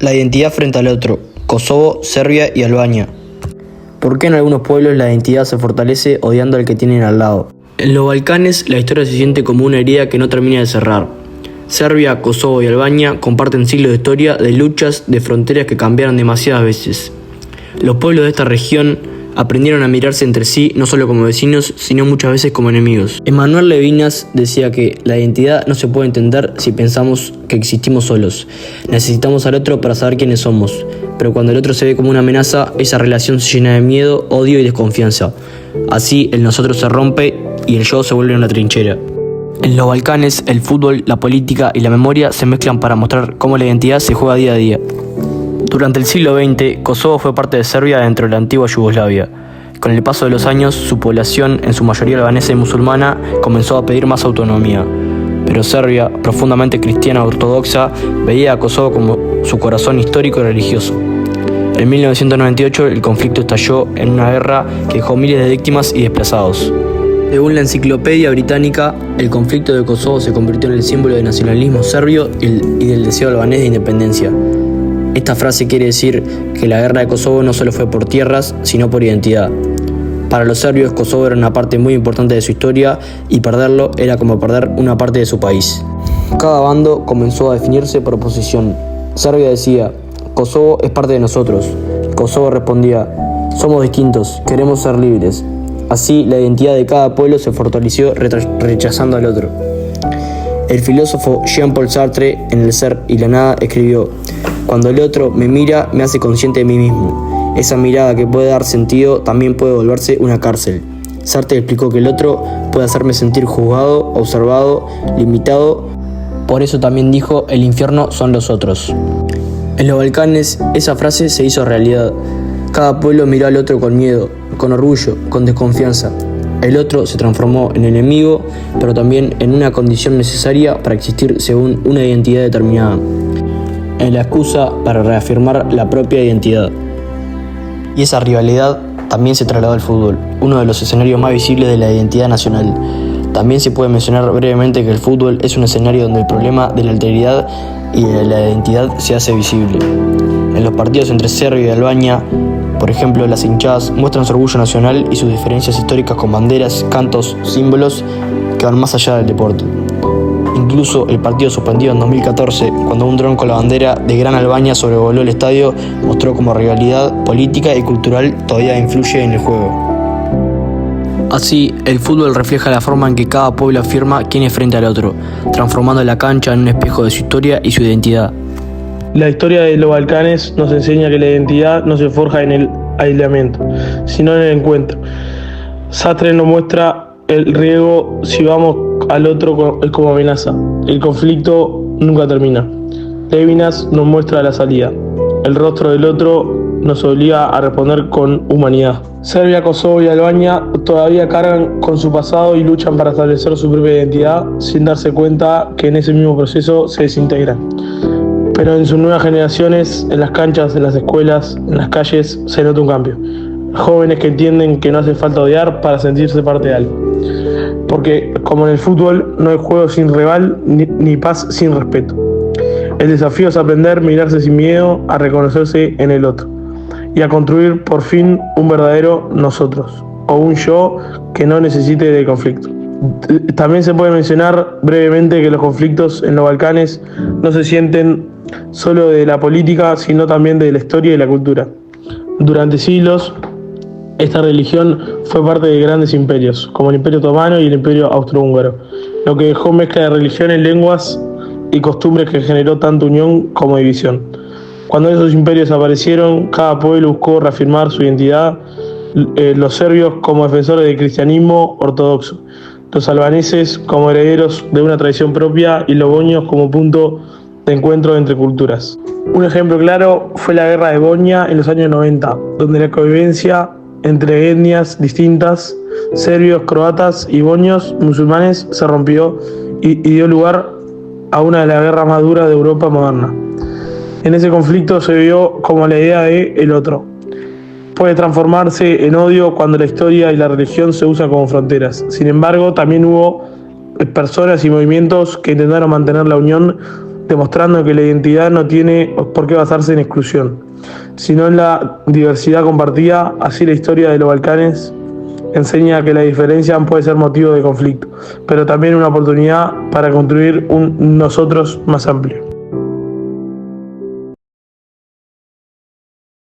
La identidad frente al otro, Kosovo, Serbia y Albania. ¿Por qué en algunos pueblos la identidad se fortalece odiando al que tienen al lado? En los Balcanes la historia se siente como una herida que no termina de cerrar. Serbia, Kosovo y Albania comparten siglos de historia de luchas de fronteras que cambiaron demasiadas veces. Los pueblos de esta región aprendieron a mirarse entre sí no solo como vecinos, sino muchas veces como enemigos. Emanuel Levinas decía que la identidad no se puede entender si pensamos que existimos solos. Necesitamos al otro para saber quiénes somos, pero cuando el otro se ve como una amenaza, esa relación se llena de miedo, odio y desconfianza. Así el nosotros se rompe y el yo se vuelve una trinchera. En los Balcanes, el fútbol, la política y la memoria se mezclan para mostrar cómo la identidad se juega día a día. Durante el siglo XX, Kosovo fue parte de Serbia dentro de la antigua Yugoslavia. Con el paso de los años, su población, en su mayoría albanesa y musulmana, comenzó a pedir más autonomía. Pero Serbia, profundamente cristiana ortodoxa, veía a Kosovo como su corazón histórico y religioso. En 1998, el conflicto estalló en una guerra que dejó miles de víctimas y desplazados. Según la enciclopedia británica, el conflicto de Kosovo se convirtió en el símbolo del nacionalismo serbio y del deseo albanés de independencia. Esta frase quiere decir que la guerra de Kosovo no solo fue por tierras, sino por identidad. Para los serbios, Kosovo era una parte muy importante de su historia y perderlo era como perder una parte de su país. Cada bando comenzó a definirse por oposición. Serbia decía, Kosovo es parte de nosotros. Kosovo respondía, somos distintos, queremos ser libres. Así, la identidad de cada pueblo se fortaleció rechazando al otro. El filósofo Jean-Paul Sartre, en El ser y la nada, escribió, cuando el otro me mira, me hace consciente de mí mismo. Esa mirada que puede dar sentido también puede volverse una cárcel. Sartre explicó que el otro puede hacerme sentir juzgado, observado, limitado. Por eso también dijo, el infierno son los otros. En los Balcanes, esa frase se hizo realidad. Cada pueblo miró al otro con miedo, con orgullo, con desconfianza. El otro se transformó en enemigo, pero también en una condición necesaria para existir según una identidad determinada. En la excusa para reafirmar la propia identidad. Y esa rivalidad también se trasladó al fútbol, uno de los escenarios más visibles de la identidad nacional. También se puede mencionar brevemente que el fútbol es un escenario donde el problema de la alteridad y de la identidad se hace visible. En los partidos entre Serbia y Albania, por ejemplo, las hinchadas muestran su orgullo nacional y sus diferencias históricas con banderas, cantos, símbolos que van más allá del deporte. Incluso el partido suspendido en 2014, cuando un dron con la bandera de Gran Albania sobrevoló el estadio, mostró cómo rivalidad política y cultural todavía influye en el juego. Así, el fútbol refleja la forma en que cada pueblo afirma quién es frente al otro, transformando la cancha en un espejo de su historia y su identidad. La historia de los Balcanes nos enseña que la identidad no se forja en el aislamiento, sino en el encuentro. Sartre nos muestra el riesgo si vamos al otro como amenaza. El conflicto nunca termina. Levinas nos muestra la salida. El rostro del otro nos obliga a responder con humanidad. Serbia, Kosovo y Albania todavía cargan con su pasado y luchan para establecer su propia identidad sin darse cuenta que en ese mismo proceso se desintegran. Pero en sus nuevas generaciones, en las canchas, en las escuelas, en las calles, se nota un cambio. Jóvenes que entienden que no hace falta odiar para sentirse parte de algo. Porque, como en el fútbol, no hay juego sin rival ni paz sin respeto. El desafío es aprender, mirarse sin miedo, a reconocerse en el otro y a construir por fin un verdadero nosotros o un yo que no necesite de conflicto. También se puede mencionar brevemente que los conflictos en los Balcanes no se sienten solo de la política, sino también de la historia y la cultura. Durante siglos, esta religión fue parte de grandes imperios, como el Imperio Otomano y el Imperio Austrohúngaro, lo que dejó mezcla de religiones, lenguas y costumbres que generó tanto unión como división. Cuando esos imperios aparecieron, cada pueblo buscó reafirmar su identidad, los serbios como defensores del cristianismo ortodoxo, los albaneses como herederos de una tradición propia y los bosnios como punto de encuentro entre culturas. Un ejemplo claro fue la guerra de Bosnia en los años 90, donde la convivencia entre etnias distintas, serbios, croatas y bosnios musulmanes, se rompió y dio lugar a una de las guerras más duras de Europa moderna. En ese conflicto se vio como la idea de el otro puede transformarse en odio cuando la historia y la religión se usan como fronteras. Sin embargo, también hubo personas y movimientos que intentaron mantener la unión demostrando que la identidad no tiene por qué basarse en exclusión, sino en la diversidad compartida. Así la historia de los Balcanes enseña que la diferencia puede ser motivo de conflicto, pero también una oportunidad para construir un nosotros más amplio.